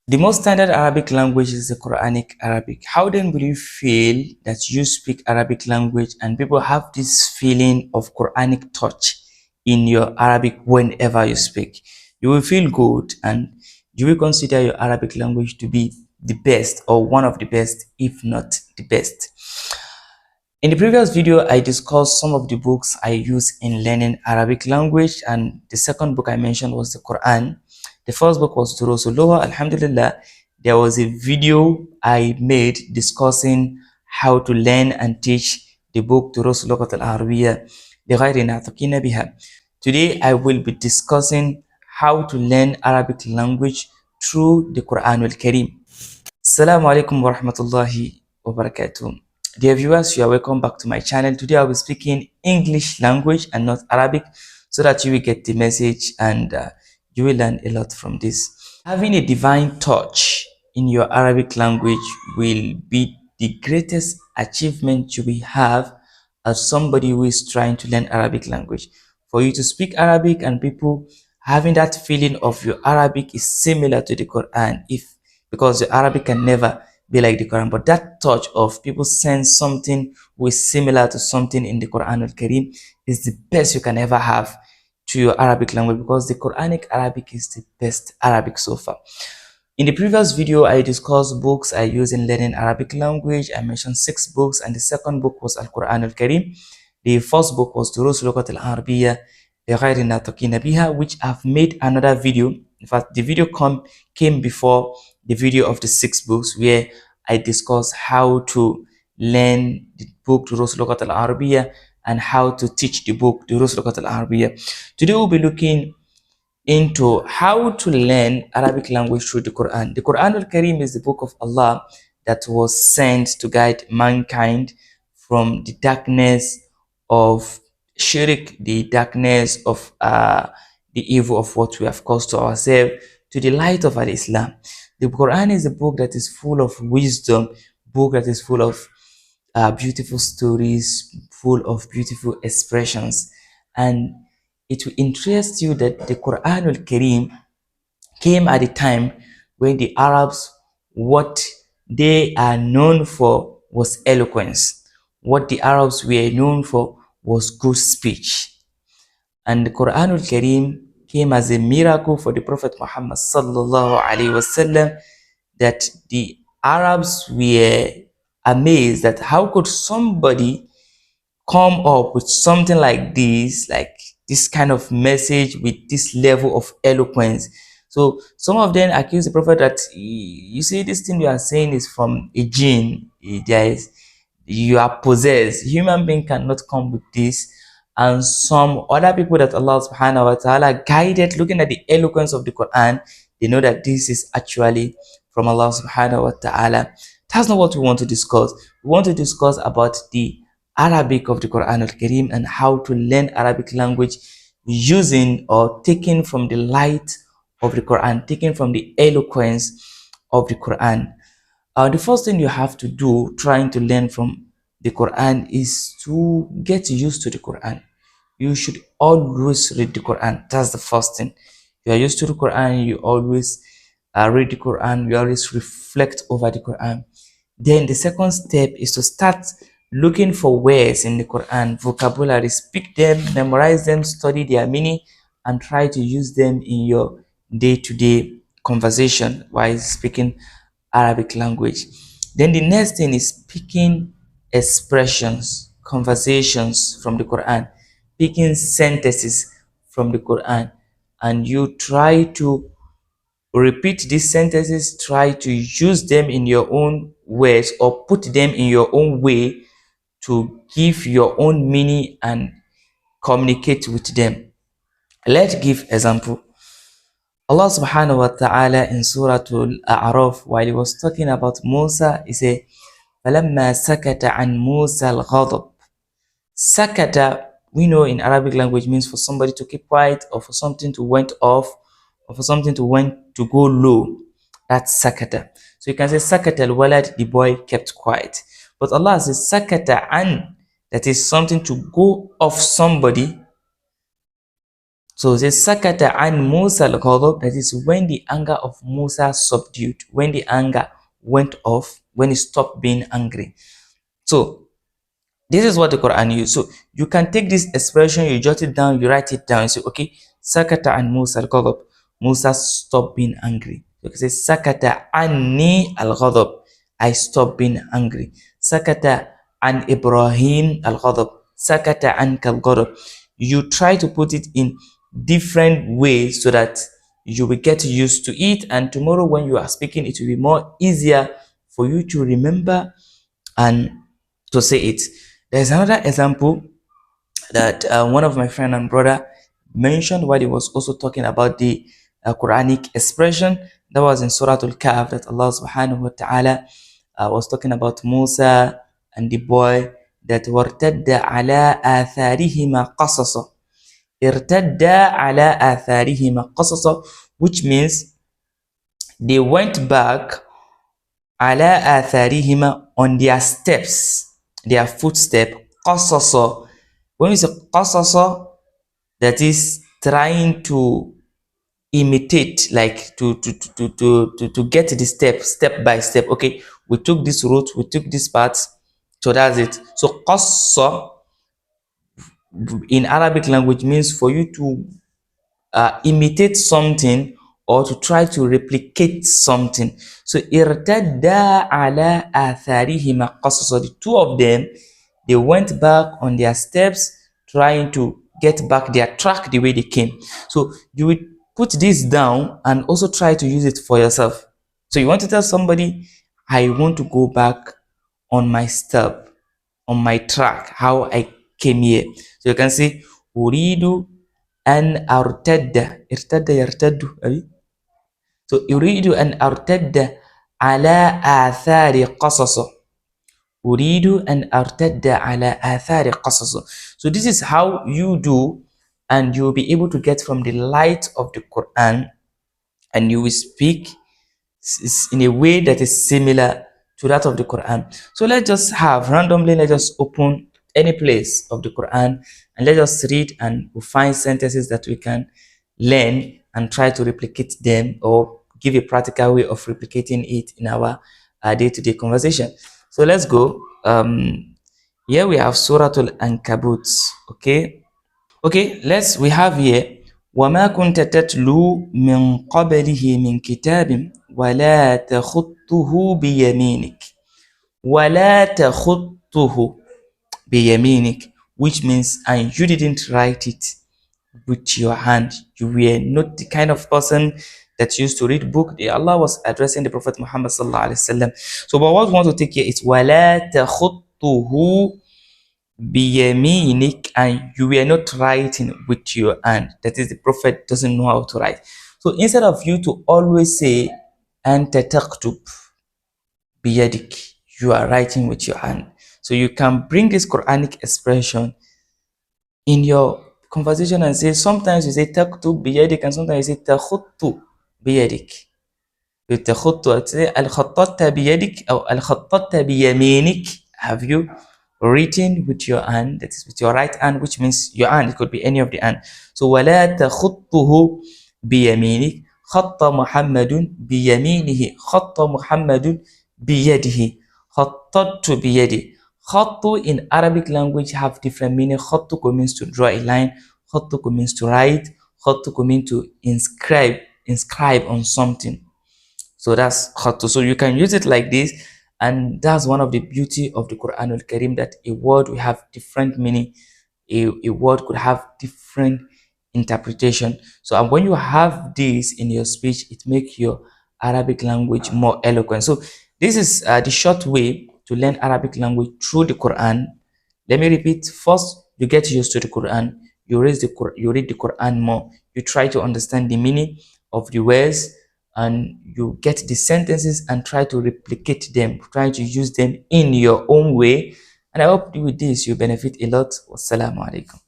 The most standard Arabic language is the Quranic Arabic. How then will you feel that you speak Arabic language and people have this feeling of Quranic touch in your Arabic whenever you speak? You will feel good, and you will consider your Arabic language to be the best or one of the best, if not the best. In the previous video, I discussed some of the books I use in learning Arabic language, and the second book I mentioned was the Quran. The first book was Durusullah. Alhamdulillah, there was a video I made discussing how to learn and teach the book Durusullah al-Arabiya لغير ناطقين بها. Today, I will be discussing how to learn Arabic language through the Quran al-Karim. Assalamu alaikum wa rahmatullahi wa barakatuh. Dear viewers, you are welcome back to my channel. Today I'll be speaking English language and not Arabic, so that you will get the message and you will learn a lot from this. Having a divine touch in your Arabic language will be the greatest achievement you will have as somebody who is trying to learn Arabic language. For you to speak Arabic and people having that feeling of your Arabic is similar to the Quran, because the Arabic can never be like the Quran, but that touch of people sense something which is similar to something in the Quran al-Karim is the best you can ever have to your Arabic language, because the Quranic Arabic is the best Arabic so far. In the previous video, I discussed books I use in learning Arabic language. I mentioned 6 books, and the second book was Al-Quran al-Karim. The first book was Durus Lugat al-Arabiya لغير الناطقين بها, which I've made another video. In fact, the video came before the video of the 6 books, where I discuss how to learn the book Durus Lugat al-Arabiya and how to teach the book Durus Lugat al-Arabiya. Today we'll be looking into how to learn Arabic language through the Quran. The Quran al-Karim is the book of Allah that was sent to guide mankind from the darkness of shirk, the darkness of the evil of what we have caused to ourselves, to the light of Islam. The Quran is a book that is full of wisdom, book that is full of beautiful stories, full of beautiful expressions, and it will interest you that the Quran al-Karim came at a time when the Arabs, what they are known for was eloquence. What the Arabs were known for was good speech. And the Quran al-Karim came as a miracle for the Prophet Muhammad sallallahu alaihi wasallam, that the Arabs were amazed that how could somebody come up with something like this kind of message with this level of eloquence. So some of them accuse the Prophet that, you see, this thing you are saying is from a jinn. You are possessed. Human being cannot come with this. And some other people that Allah subhanahu wa ta'ala guided, looking at the eloquence of the Quran, they know that this is actually from Allah subhanahu wa ta'ala. That's not what we want to discuss. We want to discuss about the Arabic of the Quran al-Karim and how to learn Arabic language using or taking from the light of the Quran, taking from the eloquence of the Quran. The first thing you have to do trying to learn from the Quran is to get used to the Quran. You should always read the Quran. That's the first thing. You are used to the Quran, you always read the Quran, you always reflect over the Quran. Then the second step is to start looking for words in the Quran, vocabulary, speak them, memorize them, study their meaning, and try to use them in your day-to-day conversation while speaking Arabic language. Then the next thing is picking expressions, conversations from the Quran, picking sentences from the Quran, and you try to repeat these sentences, try to use them in your own words or put them in your own way to give your own meaning and communicate with them. Let's give example. Allah subhanahu wa ta'ala in Surah Al-A'raf, while he was talking about Musa, he said, فَلَمَّا سَكَتَ عَنْ مُوسَى الْغَضَبِ. Sakata, we know in Arabic language, means for somebody to keep quiet, or for something to went off, or for something to go low. That's sakata. So you can say sakata al-walad, the boy kept quiet. But Allah says sakata an, that is something to go off somebody. So it says sakata an Musa al-ghadab, that is when the anger of Musa subdued, when the anger went off, when he stopped being angry. So this is what the Quran uses. So you can take this expression, you jot it down, you write it down. You say, okay, sakata an Musa al-ghadab. Musa stopped being angry. You can say sakata anni al-ghadab. I stopped being angry. Sakata an Ibrahim al-ghadab. Sakata an al-ghadab. You try to put it in different ways so that you will get used to it, and tomorrow when you are speaking it will be more easier for you to remember and to say it. There's another example that one of my friend and brother mentioned while he was also talking about the Quranic expression that was in Surah Al-Kahf, that Allah subhanahu wa ta'ala was talking about Musa and the boy that وَارْتَدَّ عَلَىٰ آثَارِهِمَا قَصَصًا. ارتد على آثارهما قصصا, which means they went back على آثارهما, on their steps, their footstep. قصصا, when you say قصصا, that is trying to imitate, like to get the step by step. Okay, we took this route, we took this path, so that's it. So قصة in Arabic language means for you to imitate something or to try to replicate something. So irtadda ala atharihima qasasa, the two of them, they went back on their steps trying to get back their track the way they came. So you will put this down and also try to use it for yourself. So you want to tell somebody, I want to go back on my step, on my track, how I came here. So you can say uridu an artadda, irtadda yartaddu, so uridu an artadda ala athari qasasa. Uridu an artadda ala athari qasasa. So this is how you do, and you'll be able to get from the light of the Quran, and you will speak in a way that is similar to that of the Quran. So let's just have randomly, let's just open any place of the Quran and let us read, and we'll find sentences that we can learn and try to replicate them, or give a practical way of replicating it in our day-to-day conversation. So let's go. Here we have Surah Al-Ankabut. Okay, we have here وما كنت تتلو من قبله من كتاب ولا تخطه بيمينك. ولا تخطه بيمينك, which means, and you didn't write it with your hand. You were not the kind of person that used to read book. Allah was addressing the Prophet Muhammad sallallahu alaihi wasallam. So but what we want to take here is ولا تخطه biyaminik, and you were not writing with your hand. That is, the Prophet doesn't know how to write. So instead of you to always say anta taktub biyadik, you are writing with your hand. So you can bring this Quranic expression in your conversation and say, sometimes you say taktub biyadik and sometimes you say takhuttu biyadik. تخط, الخططت بيدك أو الخططت بيمينك. Have you written with your hand, that is with your right hand, which means your hand, it could be any of the hand. So ولا تخطه بيمينك. خط محمد بيمينه. خط محمد بيده. خططت بيدي. خط in Arabic language have different meaning. خطك means to draw a line. خطك means to write. خطك means to inscribe on something. So that's khattu. So you can use it like this, and that's one of the beauty of the Quran al-Karim, that a word will have different meaning. A word could have different interpretation. So and when you have this in your speech, it makes your Arabic language more eloquent. So this is the short way to learn Arabic language through the Quran. Let me repeat. First, you get used to the Quran. You read the Quran more. You try to understand the meaning of the words, and you get the sentences and try to replicate them, try to use them in your own way. And I hope with this you benefit a lot. Wassalamu alaikum.